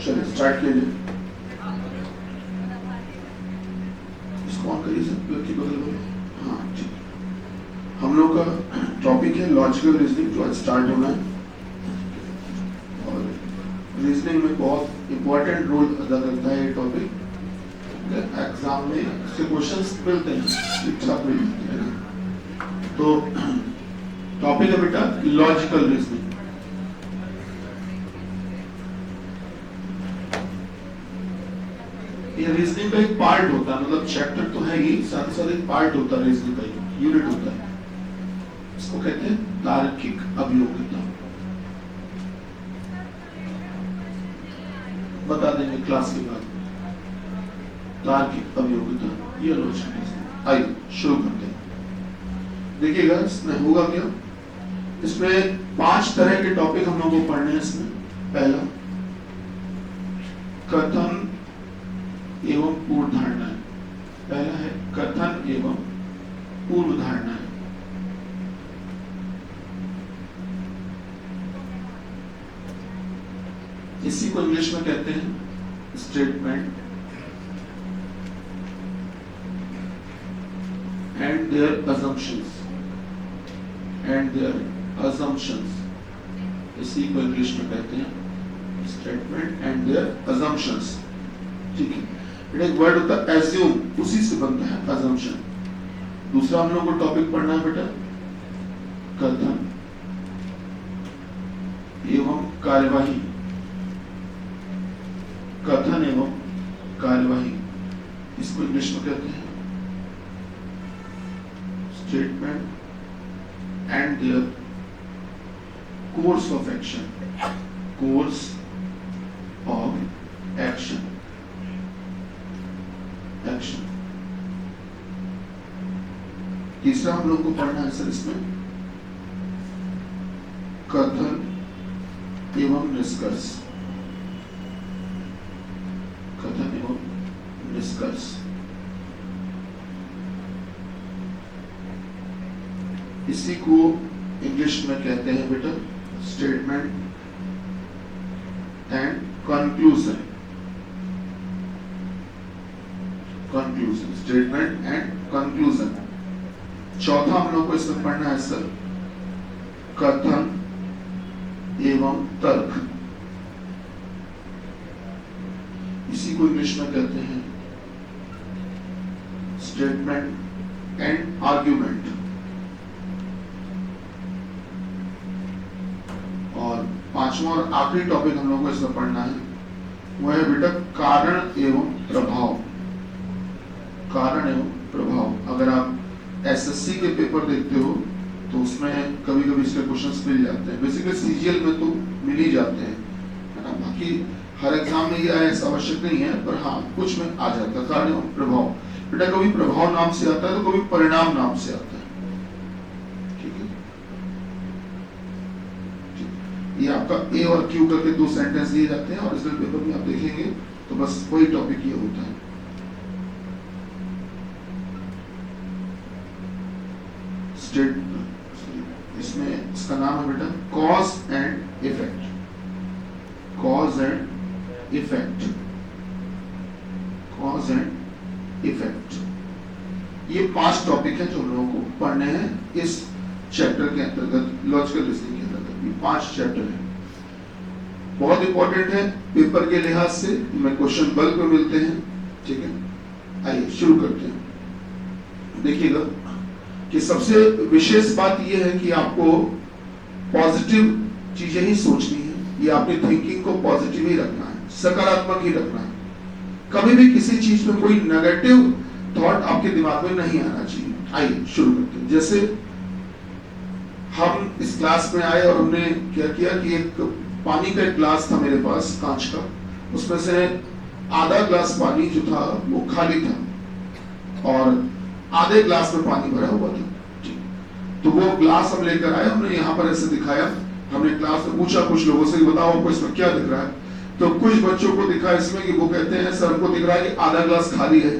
चलिए स्टार्ट कीजिए। इसको ऑन करिए सर, व्यक्ति बदल बदल। हाँ ठीक। हम लोग का टॉपिक है लॉजिकल रीजनिंग, जो आज स्टार्ट होना है। और रीजनिंग में बहुत इंपॉर्टेंट रोल अदा करता है ये टॉपिक। एग्जाम में इससे क्वेश्चंस मिलते हैं, ठीक ठाक मिलते हैं। तो टॉपिक है बेटा लॉजिकल रीजनिंग। ये रीजनिंग का एक पार्ट होता है, मतलब चैप्टर तो है ही, साथ ही साथ एक पार्ट होता है, रीजनिंग का एक यूनिट होता है। इसको कहते हैं तार्किक अभियोगिता। बता देंगे क्लास के बाद। तार्किक अभियोगिता, ये लॉजिकल रीजनिंग। आइए शुरू करते हैं। देखिएगा इसमें होगा क्या। इसमें 5 तरह के टॉपिक हम लोगों को पढ़ने हैं इसमें। पहला कथन एवं पूर्व धारणाएं। पहला है कथन एवं पूर्व धारणाएं। इसी को इंग्लिश में कहते हैं statement and their assumptions and their assumptions। इसी को इंग्लिश में कहते हैं स्टेटमेंट एंड देयर assumptions। ठीक है, एक वर्ड होता है एज्यूम, उसी से बनता है assumption। दूसरा हम लोग को टॉपिक पढ़ना है बेटा कथन एवं कार्यवाही। कथन एवं कार्यवाही, इसको इंग्लिश में कहते हैं statement and their course of action. Course of action, action. तीसरा हम लोग को पढ़ना है सर इसमें कथन एवं निष्कर्ष। कथन एवं निष्कर्ष, इसी को इंग्लिश में कहते हैं बेटा statement and conclusion. Conclusion, statement and conclusion. चौथा हम लोग को इसमें पढ़ना है सर कथन एवं तर्क। इसी को इंग्लिश में कहते हैं स्टेटमेंट एंड आर्ग्यूमेंट। और पांचवा और आखिरी टॉपिक हम लोग को इसमें पढ़ना है वह है बेटा कारण एवं प्रभाव। कारण एवं प्रभाव। अगर आप एसएससी के पेपर देखते हो तो उसमें कभी कभी इसके क्वेश्चंस मिल जाते हैं। बेसिकली सीजीएल में तो मिल ही जाते हैं, है ना। बाकी हर एग्जाम में ये ऐसा आवश्यक नहीं है, पर हाँ कुछ में आ जाता है कारण एवं प्रभाव। बेटा कभी प्रभाव नाम से आता है तो कभी परिणाम नाम से आता है। ठीक है, ये आपका ए और क्यू करके 2 सेंटेंस दिए जाते हैं और रिजल्ट पेपर में आप देखेंगे तो बस वही टॉपिक ये होता है। इसमें इसका नाम है बेटा cause and effect. Cause and effect, cause and effect. ये 5 टॉपिक है जो हम लोगों को पढ़ने हैं इस चैप्टर के अंतर्गत, लॉजिकल रीजनिंग के अंतर्गत। ये 5 चैप्टर है, बहुत इंपॉर्टेंट है पेपर के लिहाज से। हमें क्वेश्चन बल्क में मिलते हैं। ठीक है, आइए शुरू करते हैं। देखिएगा कि सबसे विशेष बात यह है कि आपको पॉजिटिव चीजें ही सोचनी है। ये आपकी थिंकिंग को पॉजिटिव ही रखना है, सकारात्मक ही रखना है। कभी भी किसी चीज में कोई नेगेटिव थॉट आपके दिमाग में नहीं आना चाहिए। आइए शुरू करते हैं। जैसे हम इस क्लास में आए और हमने क्या किया कि एक पानी का एक ग्लास था मेरे पास कांच का, उसमें से आधा ग्लास पानी जो था वो खाली था और आधे ग्लास में पानी भरा हुआ था। तो वो ग्लास हम लेकर आए, हमने यहाँ पर ऐसे दिखाया। हमने क्लास में पूछा कुछ लोगों से, बताओ आपको इसमें क्या दिख रहा है। तो कुछ बच्चों को दिखा इसमें कि वो कहते हैं सर हमको दिख रहा है कि आधा ग्लास खाली है।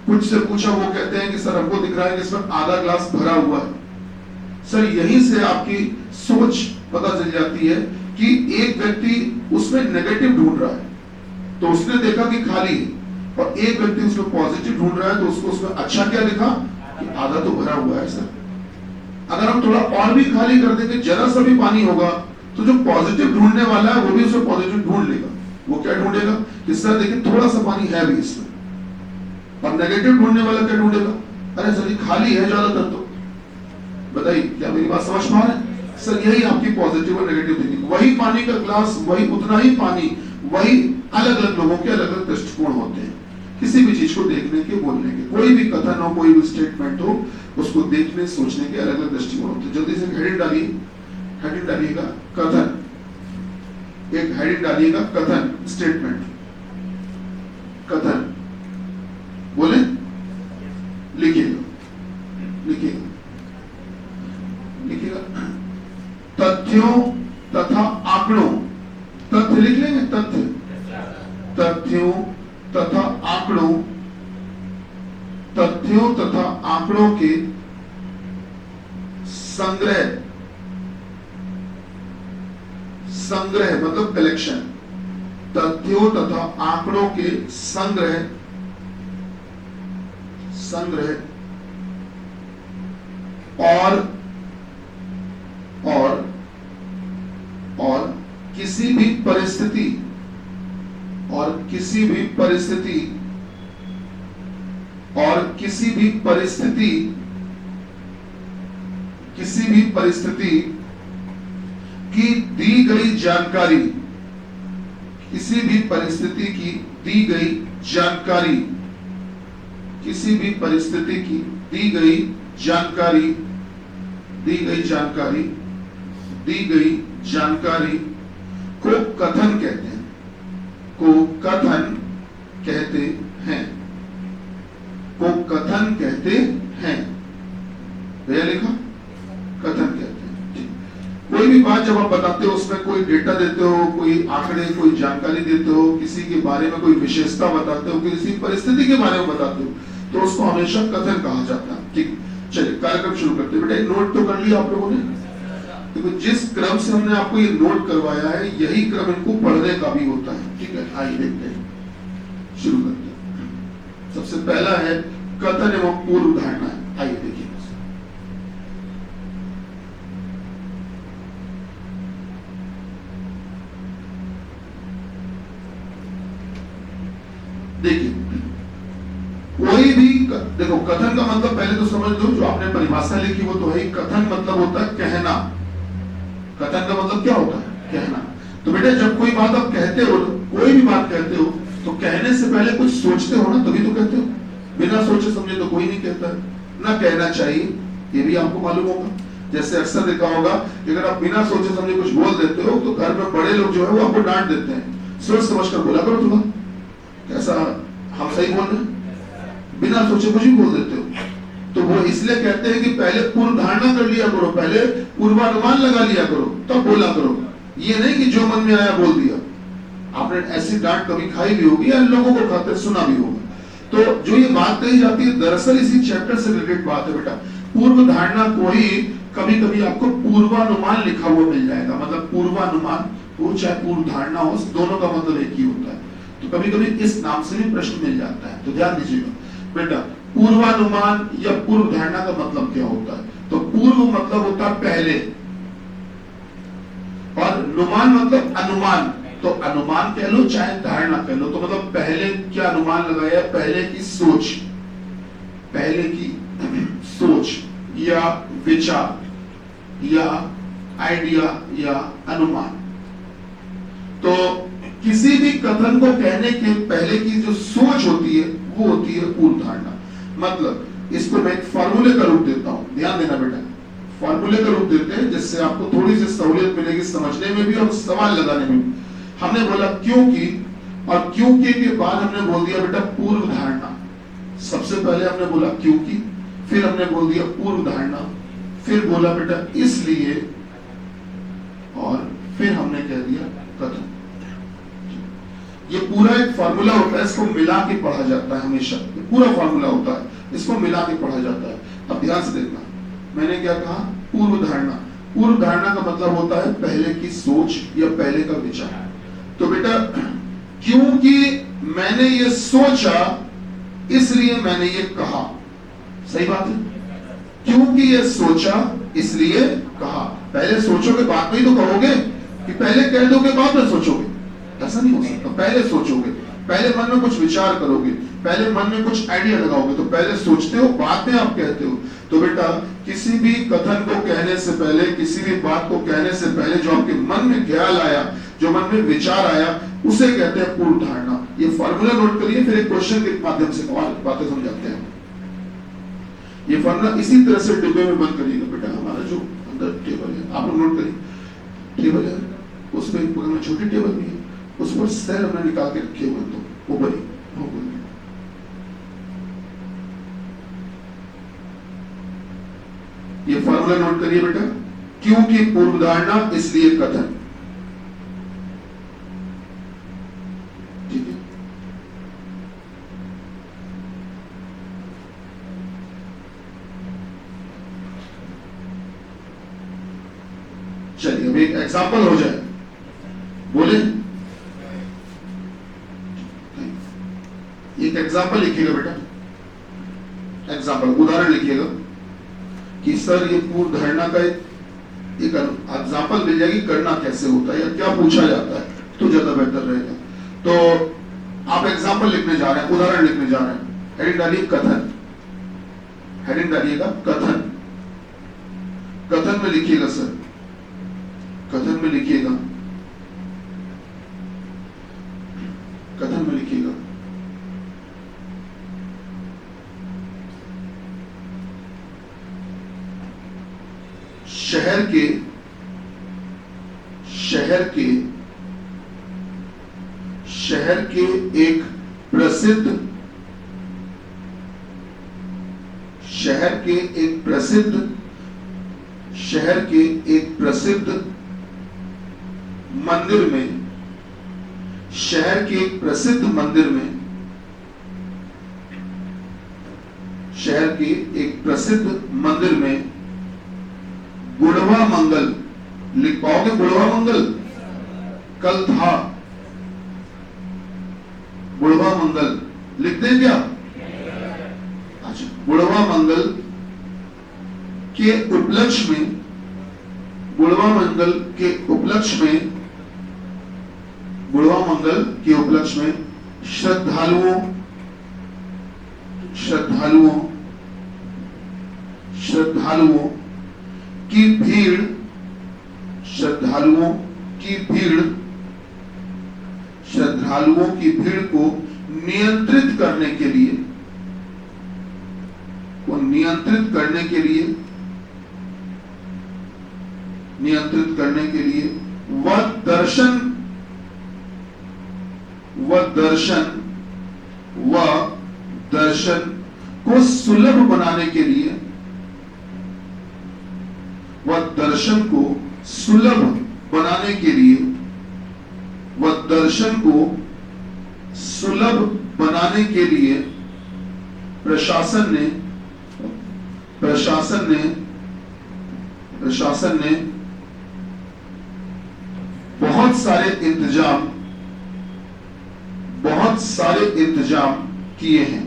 कुछ से पूछा, वो कहते हैं कि सर हमको दिख रहा है कि इसमें आधा ग्लास भरा हुआ है। सर यहीं से आपकी सोच पता चल जाती है कि एक व्यक्ति उसमें नेगेटिव ढूंढ रहा है तो उसने देखा कि खाली है, और एक व्यक्ति उसमें पॉजिटिव ढूंढ रहा है तो उसको उसमें अच्छा क्या दिखा कि आधा तो भरा हुआ है सर। अगर हम थोड़ा और भी खाली कर देंगे, जरा सा भी पानी होगा तो जो पॉजिटिव ढूंढने वाला है वो भी उसमें पॉजिटिव ढूंढ लेगा। वो क्या ढूंढेगा कि सर देखिए थोड़ा सा पानी है भी इसमें, और नेगेटिव ढूंढने वाला क्या ढूंढेगा, अरे सर ये खाली है ज्यादातर। तो बताइए क्या मेरी बात समझ पा रहे हैं सर? यही आपकी पॉजिटिव और नेगेटिव थिंकिंग। वही पानी का ग्लास, वही उतना ही पानी, वही अलग अलग लोगों के अलग अलग दृष्टिकोण होते हैं किसी भी चीज को देखने के, बोलने के। कोई भी कथन हो, कोई भी स्टेटमेंट हो, उसको देखने सोचने के अलग अलग दृष्टिकोण होते हैं। जल्दी से हेडिंग डालिए, हेडिंग डालिएगा कथन, एक हेडिंग डालिएगा कथन, स्टेटमेंट, कथन। बोले लिखिएगा, लिखिएगा, लिखिएगा तथ्यों तथा आंकड़ों। तथ्य लिख लेंगे, तथ्य, तथ्यों तथा आंकड़ों, तथ्यों तथा आंकड़ों के संग्रह, संग्रह मतलब कलेक्शन, तथ्यों तथा आंकड़ों के संग्रह, संग्रह और किसी भी परिस्थिति, और किसी भी परिस्थिति, और किसी भी परिस्थिति, किसी भी परिस्थिति की दी गई जानकारी, किसी भी परिस्थिति की दी गई जानकारी, किसी भी परिस्थिति की दी गई जानकारी, दी गई जानकारी, दी गई जानकारी को कथन कहते हैं, को कथन कहते हैं, को कथन कहते हैं। भैया लिखा, कथन कहते हैं। कोई भी बात जब आप बताते हो, उसमें कोई डेटा देते हो, कोई आंकड़े, कोई जानकारी देते हो, किसी के बारे में कोई विशेषता बताते हो, किसी परिस्थिति के बारे में बताते हो, तो उसको हमेशा कथन कहा जाता है। ठीक, चलिए कार्यक्रम शुरू करते हैं। बेटा नोट तो कर लिया आप लोगों ने? देखो जिस क्रम से हमने आपको ये नोट करवाया है, यही क्रम इनको पढ़ने का भी होता है। ठीक है, आइए देखते हैं, शुरू करते हैं। सबसे पहला है कथन एवं पूर्व धारणा। आइए देखिए, देखिए कोई भी देखो कथन का मतलब पहले तो समझ लो, जो आपने परिभाषा लिखी वो तो है ही। कथन मतलब होता है कहना। कथन का मतलब क्या होता है? कहना। तो बेटा जब कोई बात आप कहते हो, कोई भी बात कहते हो, तो कहने से पहले कुछ सोचते हो ना, तभी तो कहते हो। बिना सोचे समझे तो कोई नहीं कहता है ना। कहना चाहिए, ये भी आपको मालूम होगा। जैसे अक्सर देखा होगा कि अगर आप बिना सोचे समझे कुछ बोल देते हो तो घर में बड़े लोग जो है वो आपको डांट देते हैं। सोच समझ कर बोला करो। तुम्हारा कैसा हम सही बोल रहे हैं? बिना सोचे कुछ भी बोल देते हो। तो वो इसलिए कहते हैं कि पहले पूर्व धारणा कर लिया करो, पहले पूर्वानुमान लगा लिया करो, तब बोला करो। ये नहीं कि जो मन में आया बोल दिया। आपने ऐसी डांट कभी खाई भी होगी या लोगों को खाते सुना भी होगा। तो जो ये बात कही जाती है, दरअसल इसी चैप्टर से रिलेटेड बात है बेटा। पूर्व धारणा को ही कभी कभी आपको पूर्वानुमान लिखा हुआ मिल जाएगा। मतलब पूर्वानुमान हो चाहे पूर्व धारणा हो, दोनों का मतलब एक ही होता है। तो कभी कभी इस नाम से भी प्रश्न मिल जाता है। तो ध्यान दीजिएगा बेटा, पूर्वानुमान या पूर्व धारणा का मतलब क्या होता है? तो पूर्व मतलब होता है पहले, और नुमान मतलब अनुमान। तो अनुमान कह लो चाहे धारणा कह लो, तो मतलब पहले क्या अनुमान लगाया? पहले की सोच, पहले की सोच या विचार या आइडिया या अनुमान। तो किसी भी कथन को कहने के पहले की जो सोच होती है वो होती है पूर्व धारणा। मतलब इसको मैं एक फॉर्मूले का रूप देता हूं, ध्यान देना बेटा। फॉर्मूले का रूप देते हैं जिससे आपको थोड़ी सी सहूलियत मिलेगी समझने में भी और सवाल लगाने में भी। हमने बोला क्योंकि, और क्योंकि के बाद हमने बोल दिया बेटा पूर्व धारणा। सबसे पहले हमने बोला क्योंकि, फिर हमने बोल दिया पूर्व धारणा, फिर बोला बेटा इसलिए, और फिर हमने कह दिया कथन। ये पूरा एक फॉर्मूला होता है, इसको मिला के पढ़ा जाता है हमेशा। ये पूरा फॉर्मूला होता है, इसको मिला के पढ़ा जाता है। अब ध्यान से देखना, मैंने क्या कहा? पूर्व धारणा। पूर्व धारणा का मतलब होता है पहले की सोच या पहले का विचार। तो बेटा क्योंकि मैंने ये सोचा इसलिए मैंने ये कहा, सही बात है। क्योंकि ये सोचा इसलिए कहा। पहले सोचोगे बाद में ही तो कहोगे, कि पहले कह दोगे बाद में सोचोगे, ऐसा नहीं हो सकता। पहले सोचोगे, पहले मन में कुछ विचार करोगे, पहले मन में कुछ आइडिया लगाओगे, तो पहले सोचते हो बाद में आप कहते हो। तो बेटा किसी भी कथन को कहने से पहले, किसी भी बात को कहने से पहले जो आपके मन में ख्याल आया, जो मन में विचार आया, उसे कहते हैं पूर्व धारणा। ये फॉर्मूला नोट करिए, फिर एक क्वेश्चन के माध्यम से बातें समझाते हैं। ये फॉर्मूला इसी तरह से डिब्बे में बंद करिएगा बेटा। हमारा जो अंदर टेबल है, आप लोग नोट करिए, टेबल है, उसमें एक बगल में छोटी टेबल भी है, उस पर सेल हमने निकाल के रखे हुए, तो ऊपर ही ये फॉर्मूला नोट करिए बेटा। क्योंकि पूर्व धारणा इसलिए कथन, ठीक है। चलिए अब एक एग्जाम्पल हो जाए, बोले एक एग्जाम्पल लिखिएगा बेटा, एग्जाम्पल उदाहरण लिखिएगा कि सर ये पूर्व धारणा का एक एग्जाम्पल मिल जाएगी, करना कैसे होता है या क्या पूछा जाता है, तो ज्यादा बेहतर रहेगा। तो आप एग्जाम्पल लिखने जा रहे हैं, उदाहरण लिखने जा रहे हैं, हेडिंग डालिए कथन, हेडिंग डालिएगा कथन। कथन में लिखिएगा सर, कथन में लिखिएगा, कथन में लिखिएगा शहर के एक प्रसिद्ध मंदिर में, शहर के एक प्रसिद्ध मंदिर में, शहर के एक प्रसिद्ध मंदिर में बुढ़वा मंगल, लिख पाओगे बुढ़वा मंगल? कल था, बुढ़वा मंगल लिख दें क्या? अच्छा, बुढ़वा मंगल के उपलक्ष्य में, बुढ़वा मंगल के उपलक्ष्य में, बुढ़वा मंगल के उपलक्ष्य में श्रद्धालुओं की भीड़, श्रद्धालुओं की भीड़ को नियंत्रित करने के लिए, व दर्शन को सुलभ बनाने के लिए, व दर्शन को सुलभ बनाने के लिए, व दर्शन को सुलभ बनाने के लिए प्रशासन ने बहुत सारे इंतजाम किए हैं,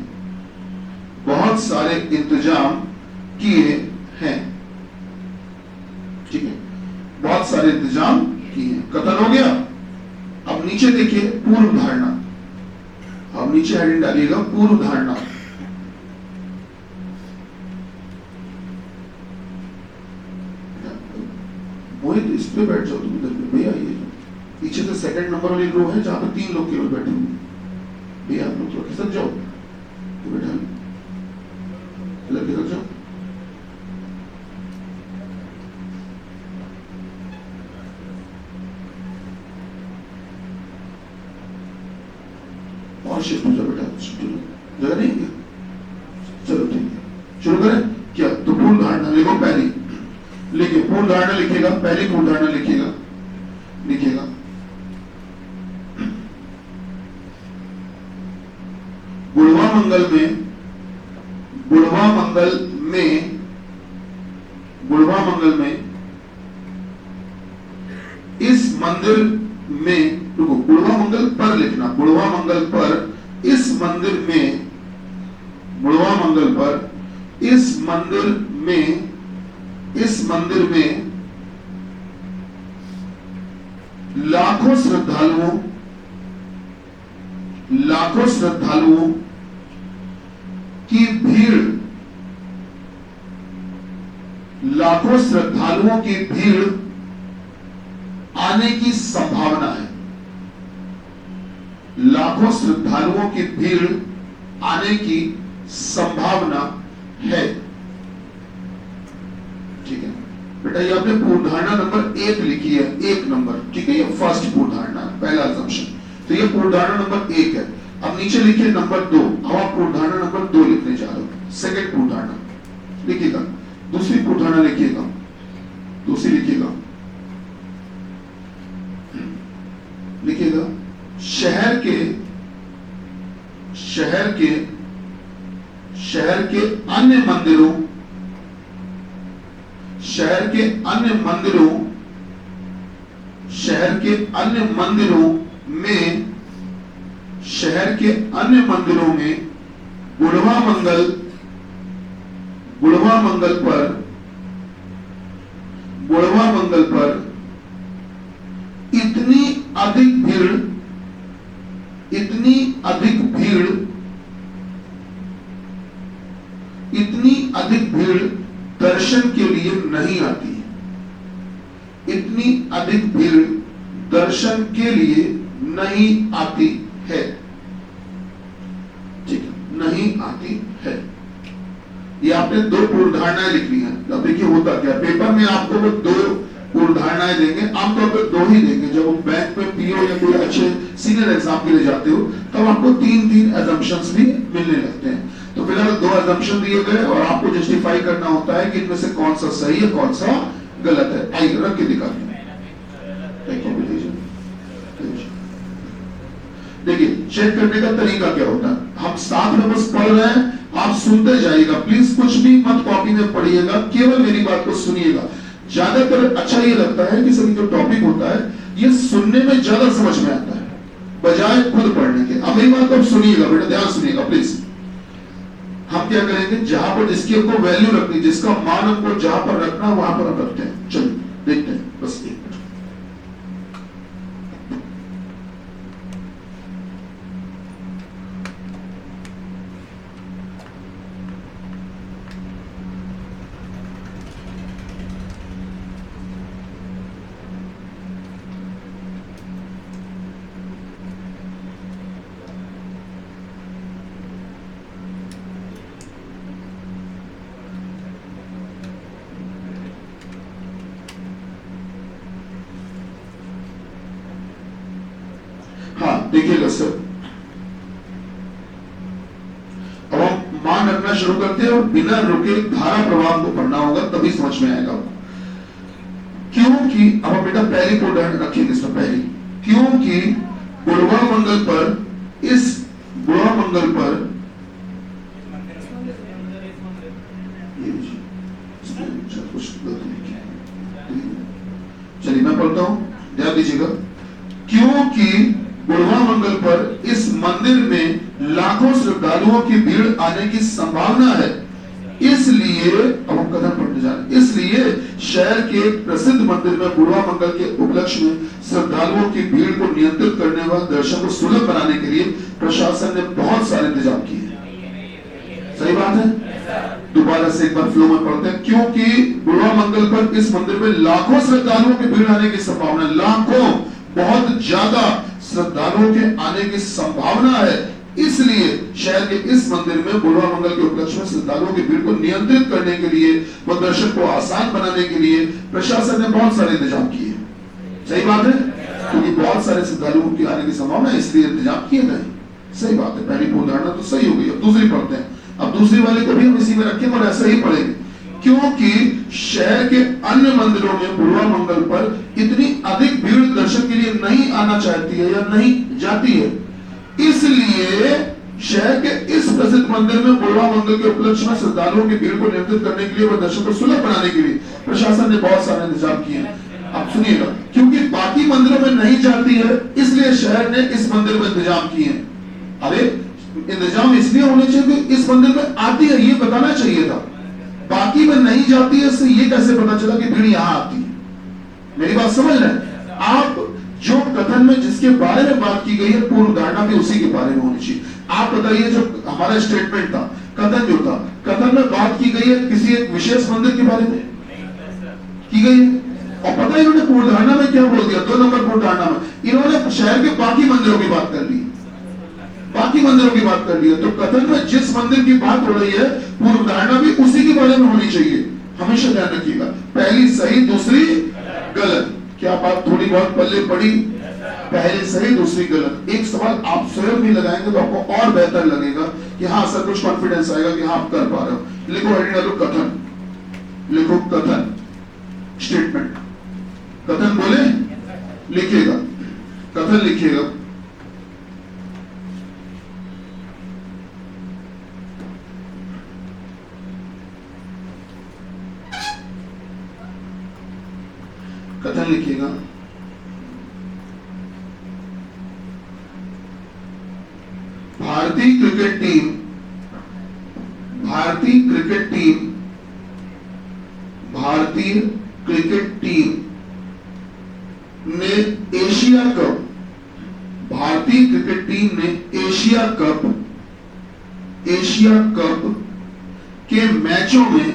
बहुत सारे इंतजाम किए हैं, ठीक है, बहुत सारे इंतजाम किए हैं। कथन हो गया। अब नीचे देखिए पूर्व धारणा, अब नीचे हेडिंग डालिएगा पूर्व धारणा। मोहित इस पे बैठ जाओ तुम, इधर पे भैया, ये पीछे तो सेकंड नंबर वाली रो है जहां पर 3 लोग केवल बैठे हुए, भैया आप लोग थोड़ा खिसक जाओ, तो बैठा खिसक जाओ। और शिफ्ट हो जाओ बेटा, जगह नहीं है, चलो ठीक है शुरू करें क्या? तो पूर्व धारणा लिखो, पहली लिखिए पूर्व धारणा, लिखिएगा पहली पूर्व धारणा लिखिएगा, लिखिएगा बुढ़वा मंगल में मंदिर में, रुको, बुढ़वा मंगल पर लिखना, बुढ़वा मंगल पर इस मंदिर में, बुढ़वा मंगल पर इस मंदिर में, इस मंदिर में लाखों श्रद्धालुओं की भीड़, लाखों श्रद्धालुओं की भीड़ आने की संभावना है। लाखों श्रद्धालुओं की भीड़ आने की संभावना है। ठीक है बेटा, ये आपने पूर्वधारणा नंबर 1 लिखी है, 1 नंबर, ठीक है, ये फर्स्ट पूर्वधारणा, पहला असम्पशन। तो ये पूर्वधारणा नंबर 1 है। अब नीचे लिखिए नंबर 2। अब आप पूर्वधारणा नंबर 2 लिखने जा रहे हो, सेकंड पूर्वधारणा लिखिएगा। दूसरी पूर्वधारणा लिखिएगा, दूसरी लिखिएगा, लिखिएगा, शहर के अन्य मंदिरों, शहर के अन्य मंदिरों में, शहर के अन्य मंदिरों में बुढ़वा मंगल पर इतनी अधिक भीड़ दर्शन के लिए नहीं आती है। इतनी अधिक भीड़ दर्शन के लिए नहीं आती है। ठीक है, नहीं आती है। ये आपने 2 पूर्वधारणाएं लिख ली हैं। अब देखिए होता क्या, पेपर में आपको वो 2 पूर्वधारणाएं देंगे, आमतौर पर 2 ही देंगे। जब वो बैंक में पीओ या कोई अच्छे सीनियर एग्जाम के लिए जाते हो तब आपको 3-3 assumptions भी मिलने लगते हैं। तो फिलहाल 2 assumption दिए गए और आपको जस्टिफाई करना होता है कि इनमें से कौन सा सही है, कौन सा गलत है। आइए रख के दिखाते हैं। देखिए चेक करने का तरीका क्या होता है, हम साथ में बस पढ़ रहे हैं, आप सुनते जाइएगा, प्लीज कुछ भी मत कॉपी में पढ़िएगा, केवल मेरी बात को सुनिएगा। ज्यादातर अच्छा ये लगता है कि सभी जो टॉपिक होता है ये सुनने में ज्यादा समझ में आता है बजाय खुद पढ़ने के। अब मेरी बात को सुनिएगा बेटा, ध्यान सुनिएगा प्लीज। हम क्या करेंगे, जहां पर जिसकी हमको वैल्यू रखनी, जिसका मान हमको जहां पर रखना वहां पर हम रखते हैं। चलिए देखते हैं, बस एक मिनट। देखिएगा सर, अब हम मान रखना शुरू करते हैं और बिना रुके धारा प्रवाह को पढ़ना होगा, तभी समझ में आएगा। क्योंकि अब हम बेटा पहली को रखेंगे इसमें, पहली, क्योंकि बुढ़वा मंगल पर, इस बुढ़वा मंगल पर चलिए मैं पढ़ता हूं, ध्यान दीजिएगा। क्योंकि बुढ़वा मंगल पर इस मंदिर में लाखों श्रद्धालुओं की भीड़ आने की संभावना है, इसलिए, अब हम कथन पढ़ने जा रहे हैं, इसलिए शहर के प्रसिद्ध मंदिर में बुढ़वा मंगल के उपलक्ष्य में श्रद्धालुओं की भीड़ को नियंत्रित करने व दर्शन को सुलभ बनाने के लिए प्रशासन ने बहुत सारे इंतजाम किए। सही बात है? दोबारा से एक बार फ्लो में पढ़ते हैं। क्योंकि बुढ़वा मंगल पर इस मंदिर में लाखों श्रद्धालुओं की भीड़ आने की संभावना, लाखों, बहुत ज्यादा श्रद्धालुओं के आने की संभावना है, इसलिए शहर के इस मंदिर में बुढ़वा मंगल के उपलक्ष्य में श्रद्धालुओं की भीड़ को नियंत्रित करने के लिए व दर्शन को आसान बनाने के लिए प्रशासन ने बहुत सारे इंतजाम किए। सही बात है? क्योंकि बहुत सारे श्रद्धालुओं के आने की संभावना है, इसलिए इंतजाम किए गए। सही बात है, पहली पूर्वधारणा तो सही हो गई। अब दूसरी पढ़ते हैं। अब दूसरी वाले को भी हम इसी में रखेंगे और ऐसा ही पढ़ेंगे। क्योंकि शहर के अन्य मंदिरों में बुढ़वा मंगल पर इतनी अधिक भीड़ दर्शन के लिए नहीं आना चाहती है या नहीं जाती है, इसलिए शहर के इस प्रसिद्ध मंदिर में बुढ़वा मंगल के उपलक्ष्य में श्रद्धालुओं की भीड़ को नियंत्रित करने के लिए व दर्शन को सुलभ बनाने के लिए प्रशासन ने बहुत सारे इंतजाम किए। आप सुनिएगा, क्योंकि बाकी मंदिरों में नहीं जाती है इसलिए शहर ने इस मंदिर में इंतजाम किए हैं। अरे इंतजाम इसलिए होने चाहिए कि इस मंदिर में आती है, ये बताना चाहिए था। बाकी में नहीं जाती है इससे ये कैसे पता चला कि भीड़ यहां आती है? मेरी बात समझ रहे हैं आप? जो कथन में जिसके बारे में बात की गई है पूर्व धारणा भी उसी के बारे में होनी चाहिए। आप बताइए, जो हमारा स्टेटमेंट था, कथन जो था, कथन में बात की गई है किसी एक विशेष मंदिर के बारे में की गई है, और पता है इन्होंने पूर्व धारणा में क्या बोल दिया? 2 नंबर पूर्व धारणा में इन्होंने शहर के बाकी मंदिरों की बात कर ली, बाकी मंदिरों की बात कर ली है। तो कथन में जिस मंदिर की बात हो रही है पूर्व धारणा भी उसी के बारे में होनी चाहिए। हमेशा ध्यान रखिएगा, पहली सही दूसरी गलत। क्या बात थोड़ी बहुत पल्ले पड़ी? पहले सही दूसरी गलत। एक सवाल आप स्वयं भी लगाएंगे तो आपको और बेहतर लगेगा कि हाँ सर, कुछ कॉन्फिडेंस आएगा कि हाँ आप कर पा रहे हो। लिखो हेडिंग डालो कथन, लिखो कथन, स्टेटमेंट। कथन बोले लिखिएगा, कथन लिखिएगा। कथन लिखिएगा। भारतीय क्रिकेट टीम, भारतीय क्रिकेट टीम, भारतीय क्रिकेट टीम ने एशिया कप, भारतीय क्रिकेट टीम ने एशिया कप, एशिया कप के मैचों में,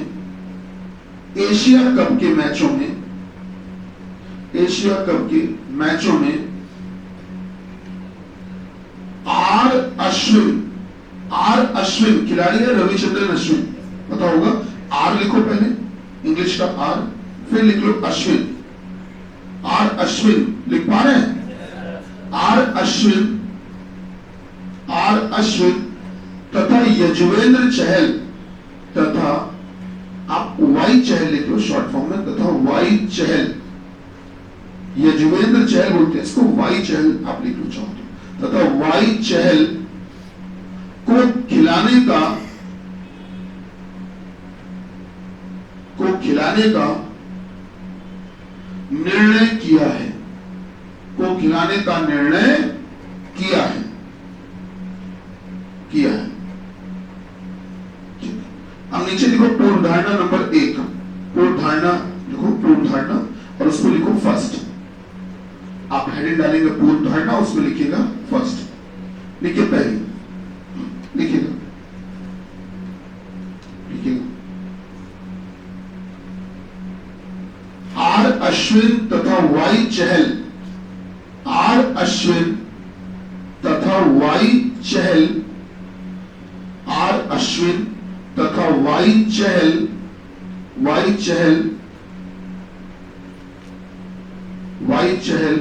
एशिया कप के मैचों में, एशिया कप के मैचों में आर अश्विन, आर अश्विन खिलाड़ी है, रविचंद्रन अश्विन, पता होगा। आर लिखो पहले, इंग्लिश का आर, फिर लिख लो अश्विन। आर अश्विन लिख पा रहे हैं? आर अश्विन, आर अश्विन तथा यजुवेंद्र चहल, तथा आप वाई चहल लिख लो शॉर्ट फॉर्म में, तथा वाई चहल, यजुवेंद्र चहल बोलते हैं इसको, वाई चहल आप लिख लो चाहो तो, तथा वाई चहल को खिलाने का, को खिलाने का निर्णय किया है, को खिलाने का निर्णय किया है, किया है। अब नीचे लिखो पूर्व धारणा नंबर 1, पूर्व धारणा लिखो, पूर्व धारणा, और उसको लिखो फर्स्ट। आप हेडिंग डालेंगे पूर्व धारणा, उसमें लिखिएगा फर्स्ट, लिखिए पहली, लिखिएगा, लिखिएगा। आर अश्विन तथा वाई चहल, आर अश्विन तथा वाई चहल, आर अश्विन तथा वाई चहल, वाई चहल, वाई चहल,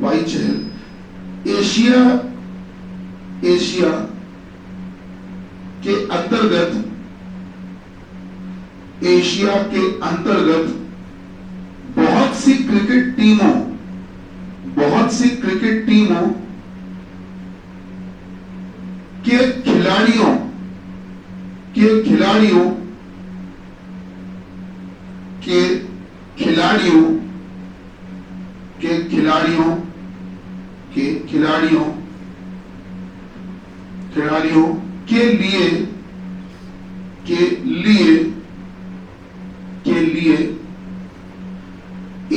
वाई चहल एशिया, एशिया के अंतर्गत, एशिया के अंतर्गत बहुत सी क्रिकेट टीमों, बहुत सी क्रिकेट टीमों के खिलाड़ियों, के खिलाड़ियों, के खिलाड़ियों, के खिलाड़ियों, के खिलाड़ियों, खिलाड़ियों के लिए, के लिए, के लिए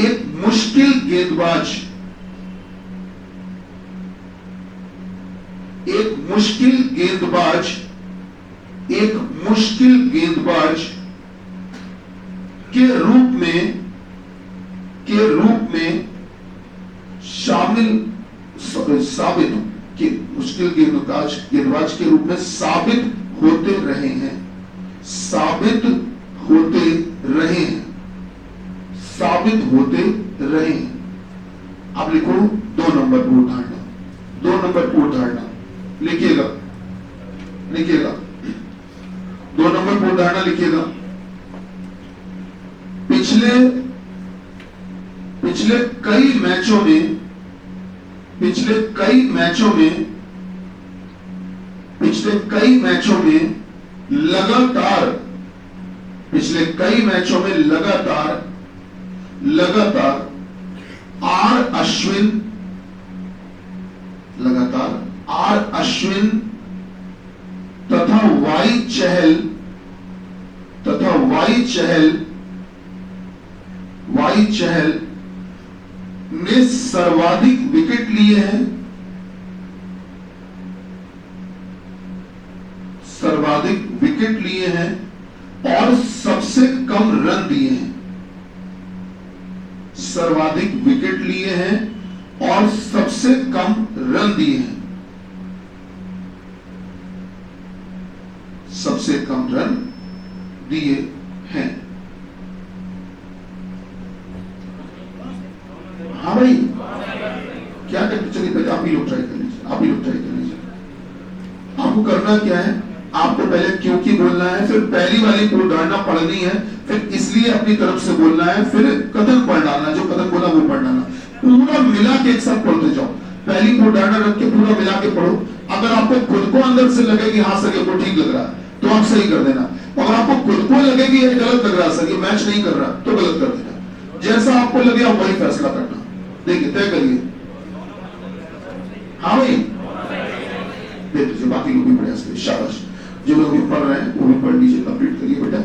एक मुश्किल गेंदबाज, एक मुश्किल गेंदबाज, एक मुश्किल गेंदबाज के रूप में, के रूप में शामिल, साबित कि मुश्किल गेंदबाज के रूप में साबित होते रहे हैं, साबित होते रहे हैं, साबित होते रहे हैं। अब लिखो 2 नंबर पूर्व धारणा, 2 नंबर पूर्व धारणा लिखिएगा, लिखिएगा 2 नंबर पूर्व धारणा लिखिएगा। पिछले कई मैचों में, पिछले कई मैचों में, पिछले कई मैचों में लगातार, पिछले कई मैचों में लगातार आर अश्विन तथा वाई चहल ने सर्वाधिक विकेट लिए हैं, और सबसे कम रन दिए हैं। सर्वाधिक विकेट लिए हैं और सबसे कम रन दिए हैं। सबसे कम रन दिए हैं। हाँ भाई, क्या करते? चलिए आप ही लोग ट्राई कर लीजिए, आपको करना क्या है, आपको पहले क्योंकि बोलना है, फिर पहली वाली पूर्वधारणा पढ़नी है, फिर इसलिए अपनी तरफ से बोलना है, फिर कथन पढ़ डालना, जो कथन बोला वो पढ़ डालना, पूरा मिला के एक साथ पढ़ते जाओ। पहली पूर्वधारणा रख के पूरा मिला के पढ़ो। अगर आपको खुद को अंदर से लगे कि हाँ सर ये को ठीक लग रहा है तो आप सही कर देना, अगर आपको खुद को लगे कि ये गलत लग रहा है, सर ये मैच नहीं कर रहा, तो गलत कर देना। जैसा आपको लगे आप वही फैसला करना। देखिए, तय करिए। हाँ भाई, देख लीजिए, बाकी लोग भी प्रयास करिए। शाबाश, जो लोग भी पढ़ रहे हैं वो भी पढ़ लीजिए, कंप्लीट करिए बेटा।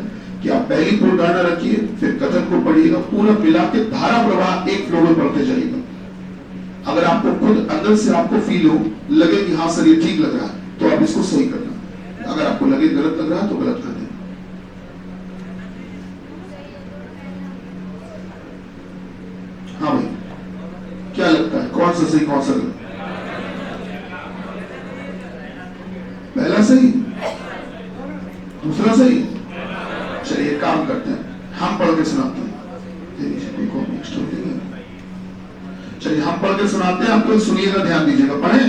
कि आप पहली पूर्वधारणा रखिए, फिर कथन को पढ़िएगा, पूरा मिला के धारा प्रवाह एक फ्लो में पढ़ते जाइएगा। अगर आपको खुद अंदर से आपको फील हो, लगे कि हाँ सर ये ठीक लग रहा है, तो आप इसको सही करना। अगर आपको लगे गलत लग रहा है तो गलत कर देना। हाँ भाई, क्या लगता है कौन सा सही कौन सा गलत? पहला सही, दूसरा सही। चलिए काम करते हैं, हम पढ़ के सुनाते हैं। चलिए हम पढ़ के सुनाते हैं, आप लोग सुनिएगा, ध्यान दीजिएगा, पढ़े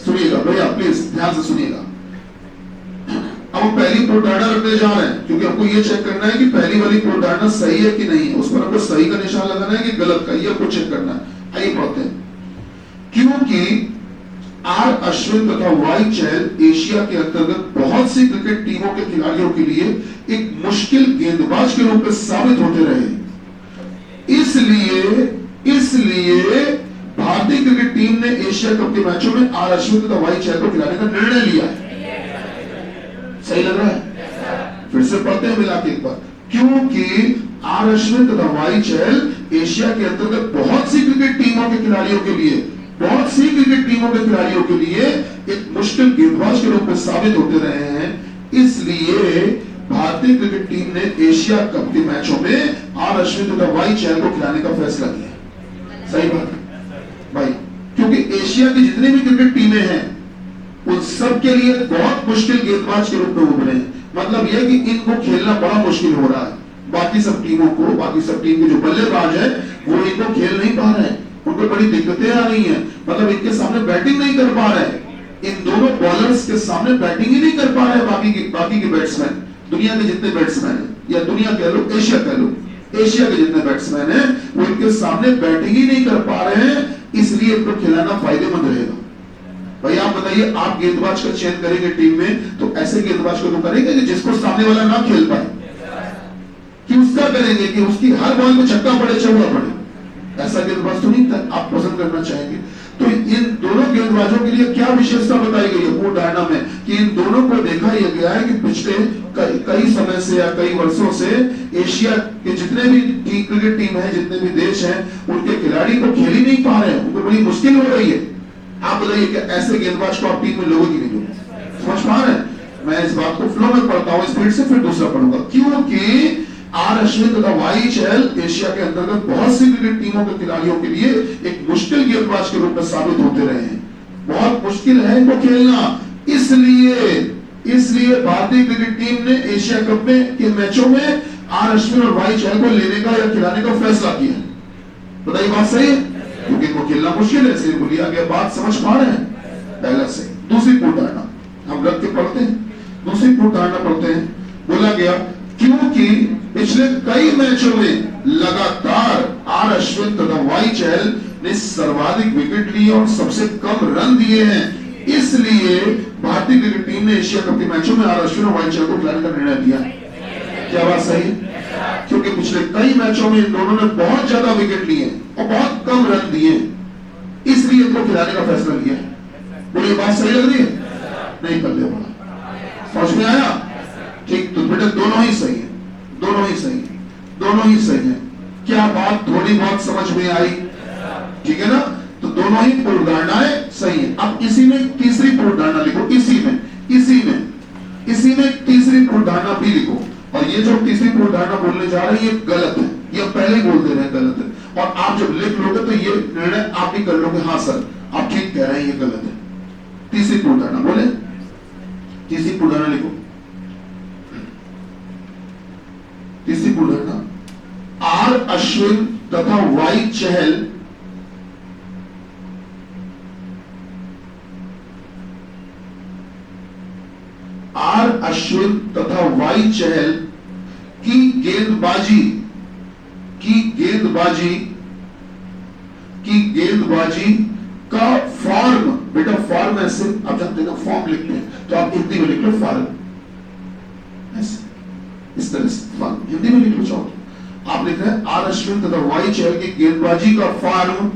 सुनिएगा भैया, प्लीज ध्यान से सुनिएगा। अब हम पहली पूर्वधारणा रखने जा रहे हैं, क्योंकि आपको ये चेक करना है कि पहली वाली पूर्वधारणा सही है कि नहीं है। उस पर आपको सही का निशान लगाना है कि गलत का, ये आपको चेक करना है। आइए पढ़ते हैं। क्योंकि आर अश्विन तथा वाई चहल एशिया के अंतर्गत बहुत सी क्रिकेट टीमों के खिलाड़ियों के लिए एक मुश्किल गेंदबाज के रूप में साबित होते रहे, इसलिए भारतीय क्रिकेट टीम ने एशिया कप के मैचों में आर अश्विन तथा वाई चहल को खिलाने का निर्णय लिया है। सही लग रहा है? फिर से पढ़ते हैं मिला के एक बार। क्योंकि आर अश्विन तथा वाई चहल एशिया के अंतर्गत बहुत सी क्रिकेट टीमों के खिलाड़ियों के लिए एक मुश्किल गेंदबाज के रूप में साबित होते रहे हैं, इसलिए भारतीय क्रिकेट टीम ने एशिया कप के मैचों में आर अश्विन तथा वाई चहल को खिलाने का फैसला किया। सही बात है भाई, क्योंकि एशिया की जितनी भी क्रिकेट टीमें हैं उन सब के लिए बहुत मुश्किल गेंदबाज के रूप में उभरे हैं। मतलब यह कि इनको खेलना बड़ा मुश्किल हो रहा है। बाकी सब टीम के जो बल्लेबाज है वो इनको खेल नहीं पा रहे हैं, उनको बड़ी दिक्कतें आ रही हैं। मतलब इनके सामने बैटिंग नहीं कर पा रहे हैं, इन दोनों बॉलर्स के सामने बैटिंग ही नहीं कर पा रहे हैं बाकी के बैट्समैन, दुनिया के जितने बैट्समैन हैं, या दुनिया कह लो, एशिया कह लो, एशिया के जितने बैट्समैन हैं वो इनके सामने बैटिंग ही नहीं कर पा रहे हैं, इसलिए इनको खिलाना फायदेमंद रहेगा। भाई आप बताइए, आप गेंदबाज का चयन करेंगे टीम में तो ऐसे गेंदबाज को तो करेंगे कि जिसको सामने वाला ना खेल पाए, कि उसका करेंगे कि उसकी हर बॉल में छक्का पड़े, चौका पड़े? ऐसा गेंदबाज तो नहीं था आप पसंद करना चाहेंगे। तो इन दोनों गेंदबाजों के लिए क्या विशेषता बताई गई है पूर्वधारणा में, कि इन दोनों को देखा यह गया है कि पिछले कई समय से या कई वर्षों से एशिया के जितने भी क्रिकेट टीम है, जितने भी देश हैं, उनके खिलाड़ी को खेल ही नहीं पा रहे हैं, उनको बड़ी मुश्किल हो रही है। आप बताइए कि ऐसे गेंदबाज को आप टीम में लोगे कि नहीं लोगे? समझ पा रहे हैं? मैं इस बात को फ्लो में पढ़ता हूँ, स्पीड से, फिर दूसरा पढ़ूंगा। क्योंकि आर अश्विन तथा वाई चहल एशिया के अंतर्गत बहुत सी क्रिकेट टीमों के खिलाड़ियों के लिए एक मुश्किल गेंदबाज के रूप में साबित होते रहे हैं, बहुत मुश्किल है इनको खेलना, इसलिए भारतीय क्रिकेट टीम ने एशिया कप में के मैचों में आर अश्विन और वाई चहल को लेने का या खिलाने का फैसला किया। बताइए बात सही है? क्योंकि इनको खेलना मुश्किल है, इसलिए लिया गया। बात समझ पा रहे हैं? पहला सही। दूसरी पूर्वधारणा हम रख के पढ़ते हैं, दूसरी पूर्वधारणा पढ़ते हैं। बोला गया क्योंकि पिछले कई मैचों में लगातार आर अश्विन तथा वाई चहल ने सर्वाधिक विकेट लिए और सबसे कम रन दिए हैं, इसलिए भारतीय क्रिकेट टीम ने एशिया कप के मैचों में आर अश्विन और वाई चहल को खिलाने का निर्णय लिया। क्या बात सही है? क्योंकि पिछले कई मैचों में इन दोनों ने बहुत ज्यादा विकेट लिए और बहुत कम रन दिए, इसलिए इनको खिलाने का फैसला लिया है। बोलिए बात सही लग रही है? नहीं कर ले बोला, समझ में आया? ठीक, तो बेटा दोनों ही सही है, दोनों ही सही है, दोनों ही सही है। क्या बात थोड़ी बहुत समझ में आई? ठीक है ना? तो दोनों ही पूर्वधारणाएं सही है। अब इसी में तीसरी पूर्वधारणा लिखो, इसी में तीसरी पूर्वधारणा भी लिखो। और ये जो तीसरी पूर्वधारणा बोलने जा रहे हैं ये गलत है, ये पहले ही बोल दे रहे हैं गलत है। और आप जब लिख लोगे तो ये निर्णय आप भी कर लोगे, हाँ सर आप ठीक कह रहे हैं, ये गलत है। तीसरी पूर्वधारणा बोले, तीसरी पूर्वधारणा लिखो। तीसरी पूर्वधारणा, आर अश्विन तथा वाई चहल तथा वाई चहल की गेंदबाजी का फॉर्म, बेटा फॉर्म ऐसे आप जानते हैं ना, फॉर्म लिखते हैं तो आप हिंदी में लिख लो फॉर्म, ऐसे इस तरह से फॉर्म हिंदी में लिख लो। चाहो आप लिख रहे हैं आर अश्विन तथा वाई चहल की गेंदबाजी का फॉर्म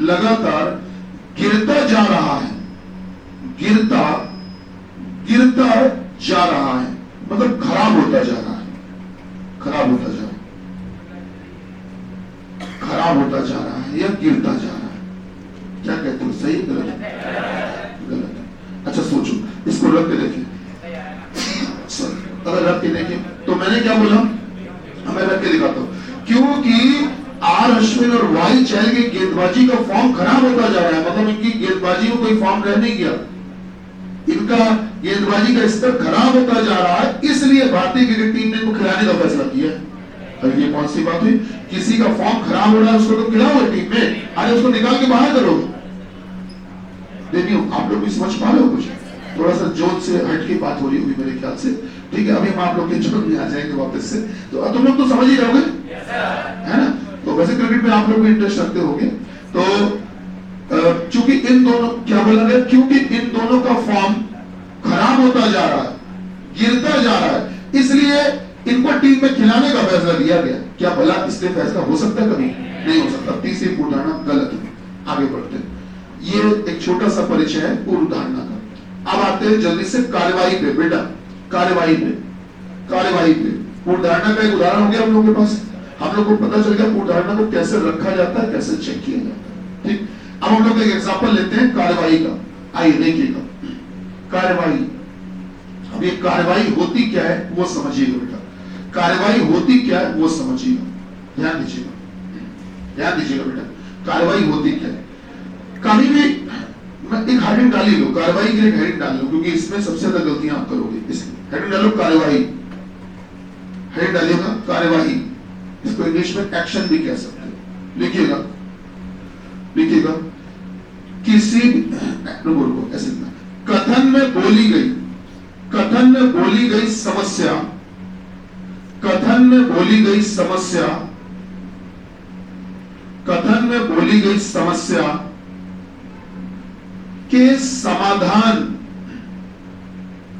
लगातार गिरता जा रहा है, गिरता जा रहा है, मतलब खराब होता जा रहा है, खराब होता जा रहा है या गिरता जा रहा है। क्या कहते हो, सही गलत? गलत है। अच्छा सोचो, इसको रख के देखिए, अगर रख के देखें तो मैंने क्या बोला, मैं रख के दिखाता हूं। क्योंकि आर अश्विन और वाई चहल की गेंदबाजी का फॉर्म खराब होता जा रहा है, मतलब इनकी गेंदबाजी में कोई फॉर्म रह नहीं गया, इनका गेंदबाजी का स्तर खराब होता जा रहा है, इसलिए भारतीय क्रिकेट टीम ने इनको खिलाने का फैसला किया है। और ये कौन सी बात हुई, किसी का फॉर्म खराब हो रहा है उसको तो खिलाओगे टीम में, अरे उसको निकाल के बाहर करोगे। देखिए आप लोग भी समझ पा रहे हो, कुछ थोड़ा सा जोन से हट की बात हो रही होगी मेरे ख्याल से, ठीक है? अभी हम आप लोग के जोन में आ जाएंगे वापस से, तो तुम लोग तो समझ ही रहोगे, है ना? तो वैसे क्रिकेट में आप लोग भी इंटरेस्ट रखते होंगे। तो चूंकि इन दोनों, क्या बोला गया, क्योंकि इन दोनों का फॉर्म खराब होता जा रहा है, गिरता जा रहा है, इसलिए इनको टीम में खिलाने का फैसला लिया गया। क्या भला इसलिए फैसला हो सकता है? कभी नहीं हो सकता। तीसरी पूर्वधारणा गलत है। आगे बढ़ते हैं, ये एक छोटा सा परिचय है पूर्वधारणा का। अब आते हैं जल्दी से कार्यवाही पे। बेटा कार्यवाही पे पूर्वधारणा का एक उदाहरण हो गया हम लोगों के पास, हम लोग को पता चल गया पूर्वधारणा को कैसे रखा जाता है, कैसे चेक किया जाता है। ठीक, अब हम लोग एक एग्जांपल लेते हैं कार्यवाही का। आइए देखिएगा कार्यवाही। अब ये कार्यवाही होती क्या है वो समझिएगा बेटा, कार्यवाही होती क्या है वो समझिएगा, ध्यान दीजिएगा बेटा, कार्यवाही होती क्या है। कभी भी एक हेडिंग डाल लो, कार्यवाही के लिए हेडिंग डाल लो, क्योंकि इसमें सबसे ज्यादा गलतियां आप करोगे। इसलिए हेडिंग डालो कार्यवाही, हेडिंग डालिएगा कार्यवाही, इसको इंग्लिश में एक्शन भी कह सकते हैं। लिखिएगा किसी रुको ऐसे कथन में बोली गई समस्या, कथन में बोली गई समस्या के समाधान,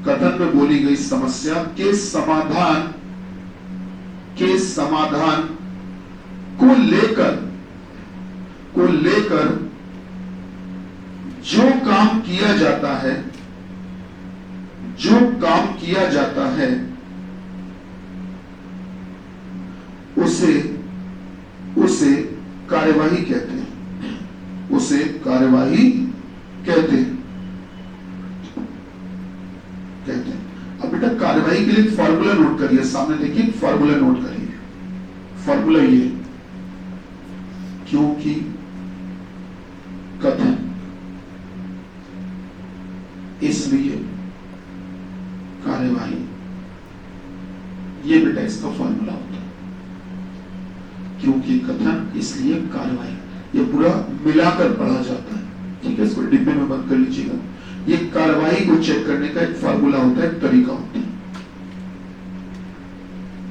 कथन में बोली गई समस्या के समाधान को लेकर जो काम किया जाता है उसे कार्यवाही कहते हैं। अब बेटा कार्यवाही के लिए फॉर्मूला नोट करिए, सामने देखिए फॉर्मूला नोट करिए। फॉर्मूला ये, क्योंकि कथन इसलिए कार्यवाही, ये बेटा इसका फॉर्मूला होता है। क्योंकि कथन इसलिए कार्यवाही, ये पूरा मिलाकर पढ़ा जाता है। ठीक है, इसको डिब्बे में बंद कर लीजिएगा। ये कार्यवाही को चेक करने का एक फार्मूला होता है, एक तरीका होता है।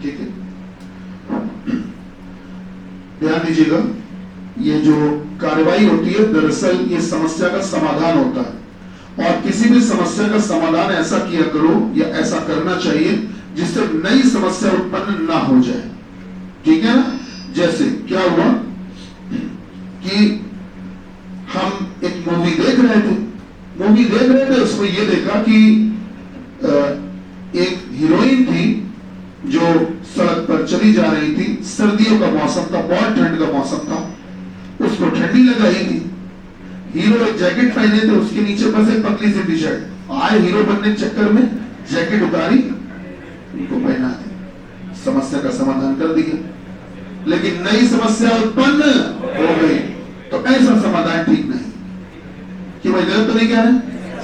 ठीक है, ध्यान दीजिएगा, ये जो कार्यवाही होती है दरअसल ये समस्या का समाधान होता है। और किसी भी समस्या का समाधान ऐसा किया करो या ऐसा करना चाहिए जिससे नई समस्या उत्पन्न ना हो जाए। ठीक है ना? जैसे क्या हुआ कि हम एक मूवी देख रहे थे, उसमें ये देखा कि एक हीरोइन थी जो सड़क पर चली जा रही थी, सर्दियों का मौसम था, बहुत ठंड का मौसम था, उसको ठंडी लग रही थी। हीरो एक जैकेट पहने थे, उसके नीचे बस एक पतली सी टी शर्ट। आए हीरो बनने के चक्कर में जैकेट उतारी, उनको पहना दी, समस्या का समाधान कर दिया, लेकिन नई समस्या उत्पन्न हो गई। तो ऐसा समाधान ठीक नहीं। कि भाई गलत तो नहीं कह रहे?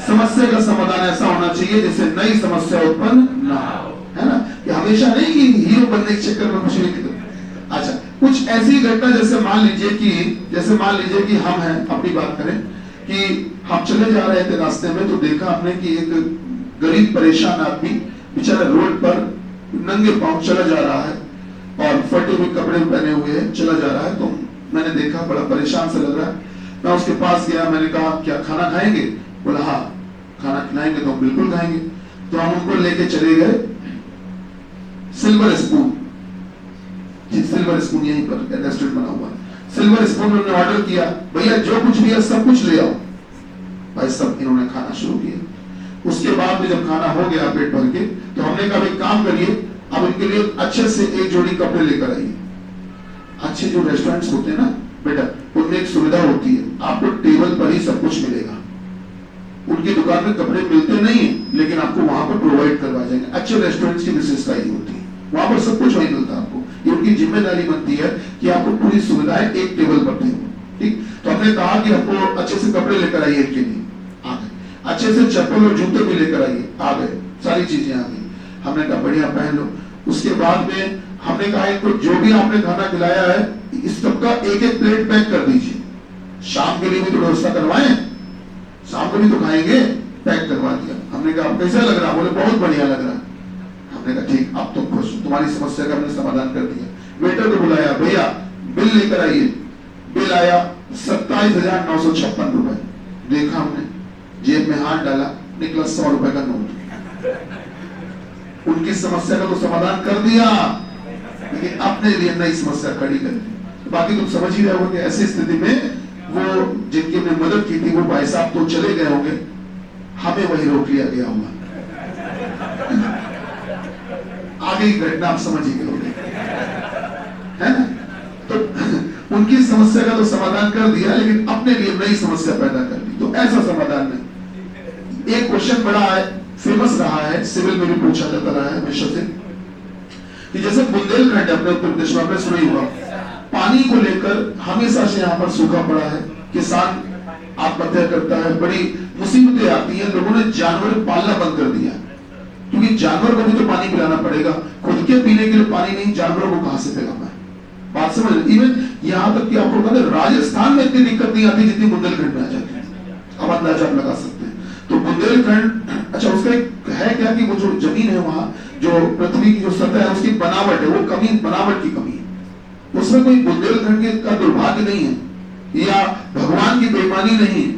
समस्या का समाधान ऐसा होना चाहिए जिससे नई समस्या उत्पन्न ना हो, है ना? कि हमेशा नहीं कि हीरो बनने के चक्कर में कुछ नहीं किया। अच्छा, कुछ ऐसी घटना जैसे मान लीजिए कि हम हैं, अपनी बात करें कि हम चले जा रहे थे रास्ते में, तो देखा हमने कि एक गरीब परेशान आदमी बेचारा रोड पर नंगे पांव चला जा रहा है और फटे हुए कपड़े पहने हुए चला जा रहा है। तो मैंने देखा, बड़ा परेशान सा लग रहा है। मैं उसके पास गया, मैंने कहा क्या खाना खाएंगे? बोला हाँ खाना खिलाएंगे। तो बिल्कुल खाएंगे। तो हम उनको लेके चले गए सिल्वर स्पून यहीं पर रेस्टोरेंट बना हुआ है। सिल्वर स्पून उन्होंने ऑर्डर किया, भैया जो कुछ भी है सब कुछ ले आओ। भाई सब इन्होंने खाना शुरू किया। उसके बाद में जब खाना हो गया पेट भर के, तो हमने कहा एक काम करिए, अब इनके लिए अच्छे से एक जोड़ी कपड़े लेकर आइए। अच्छे जो रेस्टोरेंट्स होते हैं ना बेटा, उनमें एक सुविधा होती है, आपको टेबल पर ही सब कुछ मिलेगा। उनकी दुकान में कपड़े मिलते नहीं है, लेकिन आपको वहां पर प्रोवाइड करवा जाएंगे। अच्छे रेस्टोरेंट्स की विशेषता ये होती है, वहां पर सब कुछ वही मिलता है आपको। ये उनकी जिम्मेदारी बनती है कि आपको पूरी सुविधाएं एक टेबल पर दें। ठीक, तो हमने कहा कि आपको अच्छे से कपड़े लेकर आइए इनके लिए, आ गए। अच्छे से चप्पल और जूते भी लेकर आइए, आ गए। सारी चीजें आ गई। हमने कहा बढ़िया पहन लो। उसके बाद में हमने कहा इनको जो भी आपने खाना खिलाया है इस सबका एक एक प्लेट पैक कर दीजिए। शाम के लिए भी तो व्यवस्था करवाएं, शाम को भी तो खाएंगे। पैक करवा दिया। हमने कहा कैसा लग रहा? बोले बहुत बढ़िया लग रहा। हमने कहा ठीक, अब तुम खुश, तुम्हारी समस्या का हमने समाधान कर दिया। वेटर को बुलाया, भैया बिल लेकर आइए। बिल आया 27,956 रुपए। देखा हमने, जेब में हाथ डाला, निकला 100 रुपए का नोट। उनकी समस्या का तो समाधान कर दिया, लेकिन अपने लिए नई समस्या खड़ी कर दी। बाकी तुम समझ ही रहे हो कि ऐसी स्थिति में वो जिनकी हमने मदद की थी वो भाई साहब तो चले गए होंगे, हमें वही रोक लिया गया होगा। आगे की घटना आप समझ ही गए होंगे, है ना? तो उनकी समस्या का तो समाधान कर दिया, लेकिन अपने लिए नई समस्या पैदा कर दी। तो ऐसा समाधान नहीं। एक क्वेश्चन बड़ा है, फेमस रहा है, सिविल में भी पूछा जाता रहा है हमेशा से, कि जैसे बुंदेलखंड अपने उत्तर प्रदेश में, आपने सुना ही होगा, पानी को लेकर हमेशा से यहाँ पर सूखा पड़ा है, किसान आत्महत्या करता है, बड़ी मुसीबतें आती हैं। लोगों ने जानवर पालना बंद कर दिया, क्योंकि जानवर को भी तो पानी पिलाना पड़ेगा। खुद के पीने के लिए पानी नहीं, जानवरों को कहां से पिलाना है? बात समझ। इवन यहाँ तक कि आपको पता है राजस्थान में इतनी दिक्कत नहीं आती जितनी बुंदेलखंड में आ जाती है। अब अंदाजा आप लगा सकते हैं। तो बुंदेलखंड, अच्छा उसका एक है क्या कि वो जो जमीन है वहां, जो पृथ्वी की जो सतह है उसकी बनावट है, वो बनावट की कमी है। उसमें कोई बुंदेलखंड का दुर्भाग्य नहीं है, या भगवान की बेईमानी नहीं है,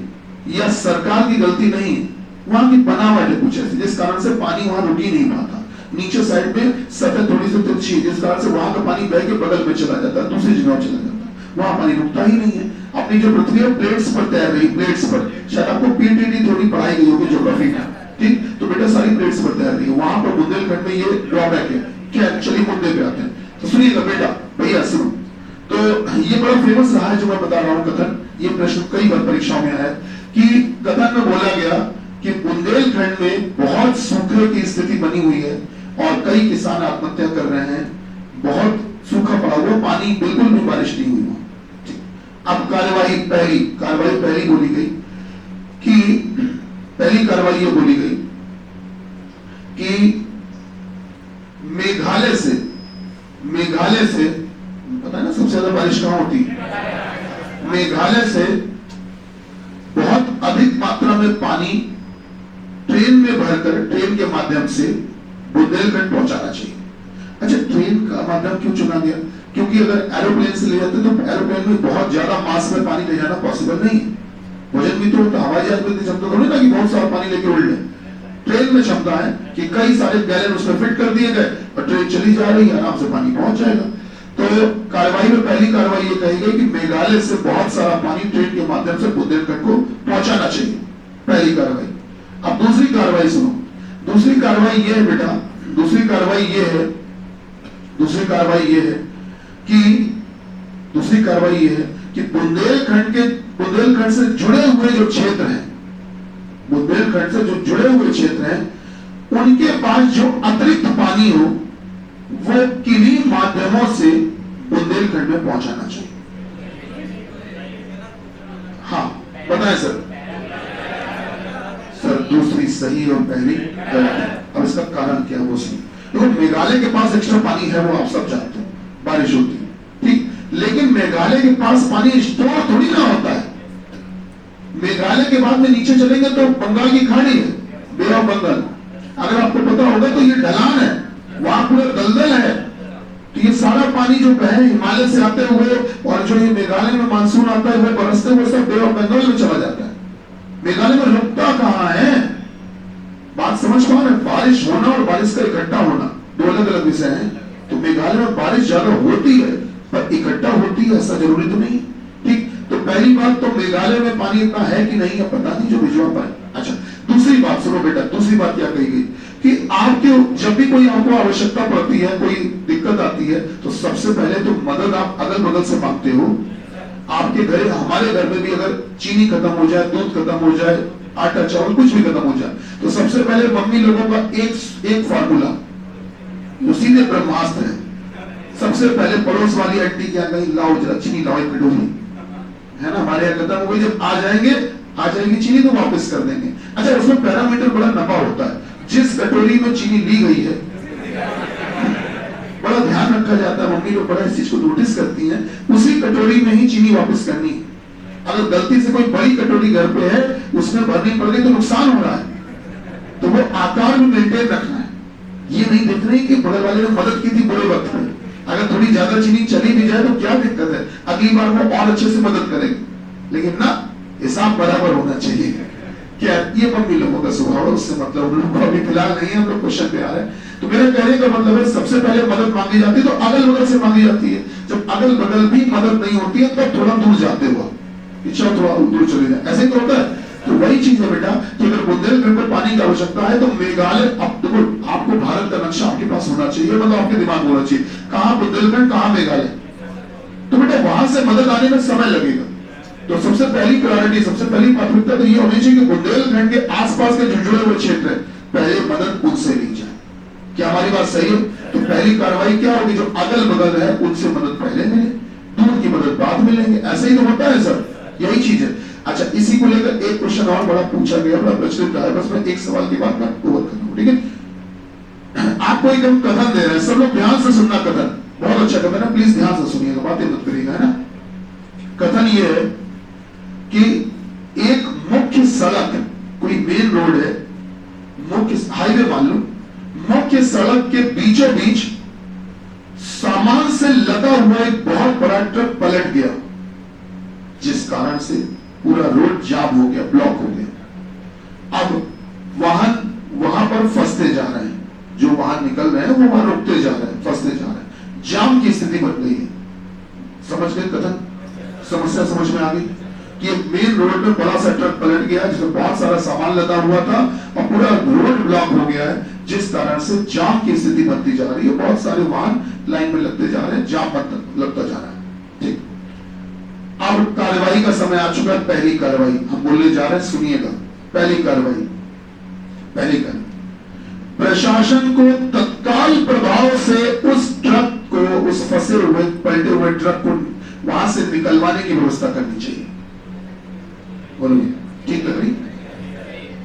या सरकार की गलती नहीं है। वहां की बनावट है कुछ ऐसी, जिस कारण से पानी वहां रुक ही नहीं पाता। नीचे साइड में सतह थोड़ी सी तिरछी है, जिस कारण से वहां का पानी बह के बगल में चला जाता है, दूसरी जगह चला जाता है। वहां पानी रुकता ही नहीं है। अपनी जो पृथ्वी है प्लेट्स पर तैर रही, प्लेट्स पर। शायद आपको पीटीडी थोड़ी पढ़ाई गई होगी ज्योग्राफी में, ठीक? तो बेटा सारी प्लेट्स पर तैर रही है। वहां पर बुंदेलखंड में ये ड्रॉबैक है। क्या? चलिए मुद्दे पे आते हैं। तो सुनिएगा बेटा, भैया सुनो। तो ये बड़ा फेमस रहा है जो मैं बता रहा हूँ कथन। ये प्रश्न कई बार परीक्षाओं में आया कि कथन में बोला गया कि बुंदेलखंड में बहुत सूखे की स्थिति बनी हुई है और कई किसान आत्महत्या कर रहे हैं। बहुत सूखा पड़ा हुआ, पानी बिल्कुल भी बारिश नहीं हुई। अब कार्यवाही पहली बोली गई कि पहली कार्रवाई ये बोली गई कि मेघालय से पता है ना सबसे ज्यादा बारिश कहां होती है? मेघालय से बहुत अधिक मात्रा में पानी ट्रेन में भरकर, ट्रेन के माध्यम से बुंदेलखंड पहुंचाना चाहिए। अच्छा, ट्रेन का माध्यम क्यों चुना गया? क्योंकि अगर एरोप्लेन से ले जाते तो एरोप्लेन में बहुत ज्यादा मास में पानी ले जाना पॉसिबल नहीं है। वजन भी तो होता, हवाई जहाज में इतनी क्षमता थोड़ी ना कि बहुत सारा पानी लेके उड़ ले। ट्रेन में क्षमता है कि कई सारे गैलन उसमें फिट कर दिए गए और ट्रेन चली जा रही है, आराम से पानी पहुंच जाएगा। तो कार्रवाई में पहली कार्रवाई ये कही गई कि मेघालय से बहुत सारा पानी ट्रेन के माध्यम से बुंदेलखंड को पहुंचाना चाहिए, पहली कार्रवाई। अब दूसरी कार्रवाई सुनो, दूसरी कार्रवाई ये है बेटा, दूसरी कार्रवाई ये है, दूसरी कार्रवाई ये है कि दूसरी कार्रवाई ये है कि बुंदेलखंड से जुड़े हुए जो क्षेत्र हैं, बुंदेलखंड से जो जुड़े हुए क्षेत्र हैं, उनके पास जो अतिरिक्त पानी हो वो किन्हीं माध्यमों से बुंदेलखंड में पहुंचाना चाहिए। हाँ बताएं सर। सर दूसरी सही और पहली गलत। अब इसका कारण क्या है वो सुनिए। देखो मेघालय के पास एक्स्ट्रा पानी है, वो आप सब जानते हो, बारिश होती है, ठीक, लेकिन मेघालय के पास पानी स्टोर थोड़ी ना होता है। मेघालय के बाद में नीचे चलेंगे तो बंगाल की खाड़ी है, बे ऑफ बंगाल, अगर आपको पता होगा तो ये ढलान है, वहां पूरा दलदल है। तो ये सारा पानी जो बहे हिमालय से आते हुए और जो ये मेघालय में मानसून आता है वो बरसते हुए सब बे ऑफ बंगाल में चला जाता है। मेघालय में रुकता कहां है? बात समझ पा रहे? बारिश होना और बारिश का इकट्ठा होना दो अलग अलग विषय हैं। तो मेघालय में बारिश ज्यादा होती है पर इकट्ठा होती है ऐसा जरूरी तो नहीं, ठीक। तो पहली बात तो मेघालय में पानी इतना है कि नहीं है पता नहीं, जो भिजवा पाए। अच्छा दूसरी बात सुनो बेटा, दूसरी बात क्या कही गई कि आपके जब भी कोई आपको आवश्यकता पड़ती है, कोई दिक्कत आती है, तो सबसे पहले तो मदद आप अगल बगल से मांगते हो। आपके घर, हमारे घर में भी अगर चीनी खत्म हो जाए, दूध खत्म हो जाए, आटा चावल कुछ भी खत्म हो जाए, तो सबसे पहले मम्मी लोगों का एक फार्मूला जो सीधे ब्रह्मास्त्र है, सबसे पहले पड़ोस वाली आंटी क्या कही, लाओ जरा चीनी लाओ एक कटोरी, है ना, हमारे यहाँ खत्म हो गई, जब आ जाएगी चीनी तो वापस कर देंगे। अच्छा उसमें पैरामीटर बड़ा नफा होता है, जिस कटोरी में चीनी ली गई है बड़ा ध्यान रखा जाता है, मम्मी लोग बड़ा इस चीज को नोटिस करती हैं, उसी कटोरी में ही चीनी वापस करनी है। अगर गलती से कोई बड़ी कटोरी घर पे है उसमें भरनी पड़ गई तो नुकसान हो रहा है, तो वो आकार में मेंटेन रखना है। ये नहीं देख रहे कि बगल वाले ने मदद की थी बुरे वक्त में, अगर थोड़ी ज्यादा चीनी चली भी जाए तो क्या दिक्कत है, अगली बार वो और अच्छे से मदद करेंगे, लेकिन ना हिसाब बराबर होना चाहिए। क्या ये मम्मी लोगों का स्वभाव है, उससे मतलब हम लोग को अभी फिलहाल नहीं है, हम लोग क्वेश्चन पे आ रहे हैं। तो मेरे कहने का मतलब है सबसे पहले मदद मांगी जाती है तो अगल बगल से मांगी जाती है। जब अगल बगल भी मदद नहीं होती है तब थोड़ा दूर जाते हुआ इच्छा थोड़ा दूर चले जाए, ऐसे तो होता है। तो वही चीज है बेटा कि अगर बुंदेलखंड में पानी की आवश्यकता है तो मेघालय, अब देखो आपको भारत का नक्शा आपके पास होना चाहिए, मतलब आपके दिमाग में होना चाहिए कहाँ बुंदेलखंड कहाँ मेघालय, तो बेटा वहां से मदद आने में समय लगेगा। तो सबसे पहली प्रायोरिटी, सबसे पहली प्राथमिकता तो ये होनी चाहिए कि बुंदेलखंड के आसपास के जो जुड़े हुए क्षेत्र है पहले मदद उनसे ली जाए। क्या हमारी बात सही है? तो पहली कार्रवाई क्या होगी, जो अगल बगल है उनसे मदद पहले मिले, दूर की मदद बाद मिलेंगे, ऐसे ही तो होता है सर, यही चीज है। अच्छा इसी को लेकर एक क्वेश्चन और बड़ा पूछा गया, बड़ा प्रचलित है, बस मैं एक सवाल के बाद मैं ओवर कर दूं, ठीक है। आपको एक हम कथन दे रहे हैं, सब लोग ध्यान से सुनना, कथन बहुत अच्छा कथन है, प्लीज ध्यान से सुनिएगा, बातें मत करिएगा, है ना। कथन ये है कि एक मुख्य सड़क, कोई मेन रोड है, मुख्य हाईवे मान लो, मुख्य सड़क के बीचों बीच सामान से लदा हुआ एक बहुत बड़ा ट्रक पलट गया, जिस कारण से पूरा रोड जाम हो गया, ब्लॉक हो गया। अब वाहन वहां पर फंसते जा रहे हैं, जो वाहन निकल रहे हैं वो वहां रुकते जा रहे हैं, फंसते जा रहे हैं, जाम की स्थिति बन गई है। समझ गए कथन, समस्या समझ में आ गई कि मेन रोड में बड़ा सा ट्रक पलट गया जिसमें बहुत सारा सामान लदा हुआ था और पूरा रोड ब्लॉक हो गया है, जिस कारण से जाम की स्थिति बनती जा रही है, बहुत सारे वाहन लाइन में लगते जा रहे हैं, जाम लगता जा रहा है, ठीक। अब कार्रवाई का समय आ चुका है, पहली कार्रवाई हम बोलने जा रहे हैं, सुनिएगा। पहली कार्रवाई, पहली कार्रवाई, प्रशासन को तत्काल प्रभाव से उस ट्रक को, उस फंसे हुए पलटे हुए ट्रक को वहां से निकलवाने की व्यवस्था करनी चाहिए। बोलिए ठीक लग रही?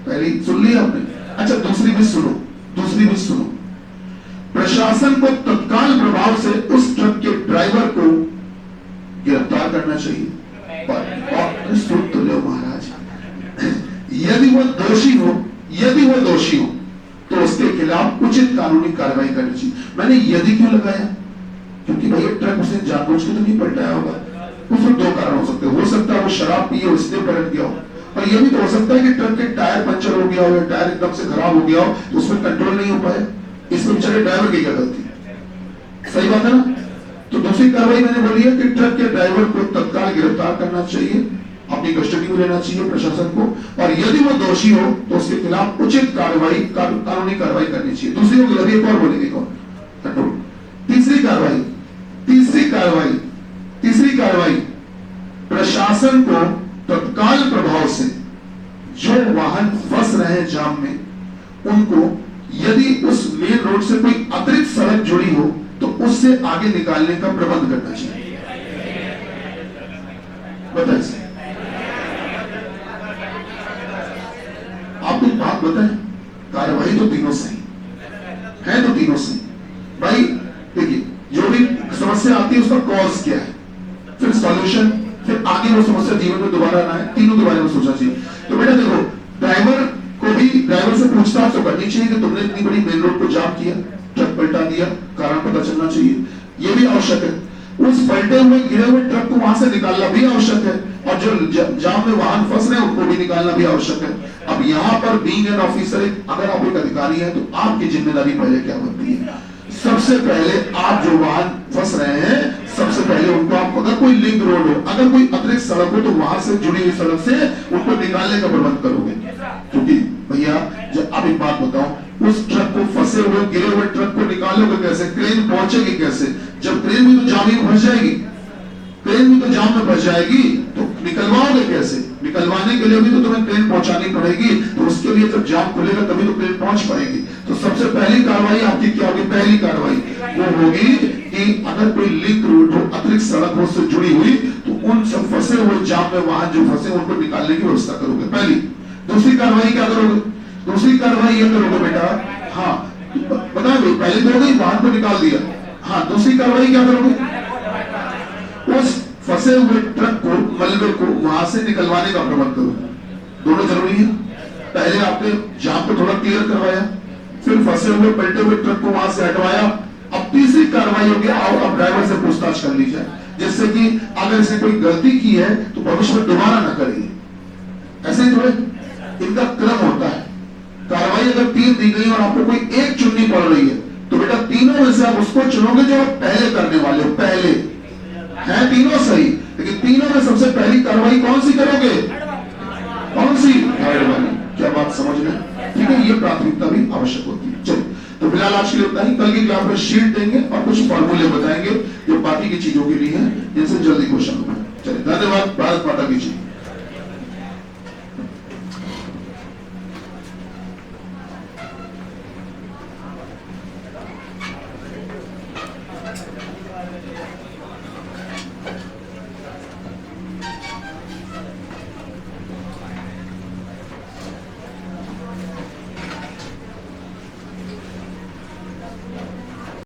पहली सुन लिया आपने? अच्छा दूसरी भी सुनो, दूसरी भी सुनो। प्रशासन को तत्काल प्रभाव से उस ट्रक के ड्राइवर को गिरफ्तार करना चाहिए और सुन तो लो महाराज, यदि वो दोषी हो, यदि वो दोषी हो तो उसके खिलाफ उचित कानूनी कार्रवाई करनी चाहिए। मैंने यदि क्यों लगाया, क्योंकि भाई ट्रक उसने जानबूझ के तो नहीं पलटाया होगा, उसमें दो कारण हो सकते हैं, हो सकता है वो शराब पिए इसलिए पलट गया हो, और ये भी तो हो सकता है कि ट्रक के टायर पंचर हो गया हो या टायर एकदम से खराब हो गया हो तो उसमें कंट्रोल नहीं हो पाए, इसमें बेचारे ड्राइवर की क्या गलती है? सही बात है ना? तो दूसरी कार्रवाई मैंने बोली है कि ट्रक के ड्राइवर को तत्काल गिरफ्तार करना चाहिए, अपनी कस्टडी में लेना चाहिए प्रशासन को, और यदि वो दोषी हो तो उसके खिलाफ उचित कार्रवाई कानूनी कार्रवाई करनी चाहिए। दूसरी हो गई, एक और बोलेंगे कौन? कंट्रोल। तीसरी कार्रवाई प्रशासन को तत्काल प्रभाव से जो वाहन फंस रहे हैं जाम में, उनको यदि उस मेन रोड से कोई अतिरिक्त सड़क जुड़ी हो तो उससे आगे निकालने का प्रबंध करना चाहिए। बताइए, आप एक बात बताएं, कार्रवाई तो तीनों सही है, तो तीनों सही भाई। देखिए, जो भी समस्या आती है उसका कॉज क्या है, फिर सॉल्यूशन, फिर आगे वो समस्या जीवन में दोबारा ना आए, तीनों के बारे में सोचना चाहिए। तो बेटा देखो, ड्राइवर से पूछताछ तो करनी चाहिए कि तुमने इतनी बड़ी मेन रोड को जाम किया, ट्रक पलटा दिया, कारण पता चलना चाहिए, ये भी आवश्यक है। उस पलटे हुए गिरे हुए ट्रक को वहां से निकालना भी आवश्यक है, और जो जाम में वाहन फंस रहे हैं उनको भी निकालना भी आवश्यक है। अब यहाँ पर बीइंग एन ऑफिसर, अगर आप एक अधिकारी हैं तो आपकी जिम्मेदारी पहले क्या बनती है? सबसे पहले आप जो वाहन फंस रहे हैं, सबसे पहले उनको, आप अगर कोई लिंक रोड हो, अगर कोई अतिरिक्त सड़क हो तो वहां से जुड़ी हुई सड़क से उनको निकालने का प्रबंध करोगे। क्योंकि भैया जब आप एक बात बताओ, उस ट्रक को, फंसे हुए गिरे हुए ट्रक को निकालोगे कैसे? क्रेन पहुंचेगी कैसे? जब क्रेन भी तो जाम में फंस जाएगी, क्रेन भी तो जाम में फंस जाएगी, तो निकलवाओगे कैसे? निकलवाने के लिए भी तो तुम्हें क्रेन पहुंचानी पड़ेगी, तो उसके लिए जब जाम खुलेगा तभी तो क्रेन पहुंच पाएगी। तो सबसे पहली कार्रवाई आपकी क्या होगी? पहली कार्रवाई वो होगी कि अगर कोई लिंक रोड हो, अतिरिक्त सड़क हो उससे जुड़ी हुई, तो उन सब फंसे हुए जाम में वाहन जो फंसे उनको निकालने की व्यवस्था करोगे, पहली। दूसरी कार्रवाई क्या करोगे? दूसरी कार्रवाई ये करोगे बेटा, हाँ बताओ भाई, पहले तो हो गई, वाहन को निकाल दिया, हाँ दूसरी कार्रवाई क्या करोगे? उस फंसे हुए ट्रक को, मलबे को वहां से निकलवाने का प्रबंध करोगे। दोनों जरूरी है। पहले आपने जाम को थोड़ा क्लियर करवाया, फिर फंसे हुए पलटे हुए ट्रक को वहां से हटवाया। अब तीसरी कार्रवाई होगी, आओ अब ड्राइवर से पूछताछ कर ली जाए, जिससे कि अगर इसने कोई गलती की है तो भविष्य में दोबारा न करेगी। ऐसे ही थोड़े इनका क्रम होता है। कार्रवाई अगर 3 दी गई और आपको कोई एक चुननी पड़ रही है तो बेटा तीनों में से आप उसको चुनोगे जो आप पहले करने वाले हो। पहले है तीनों सही, लेकिन तीनों में सबसे पहली कार्रवाई कौन सी करोगे? कौन सी? थर्ड वाली। क्या बात समझ में? ठीक है, ये प्राथमिकता भी आवश्यक होती है। चलिए, तो फिलहाल आज के लिए उतना ही। कल की क्लास में शीट देंगे और कुछ फॉर्मूले बताएंगे जो बाकी की चीजों के लिए हैं, जिनसे जल्दी क्वेश्चन होगा। चलिए, धन्यवाद। भारत माता की जय।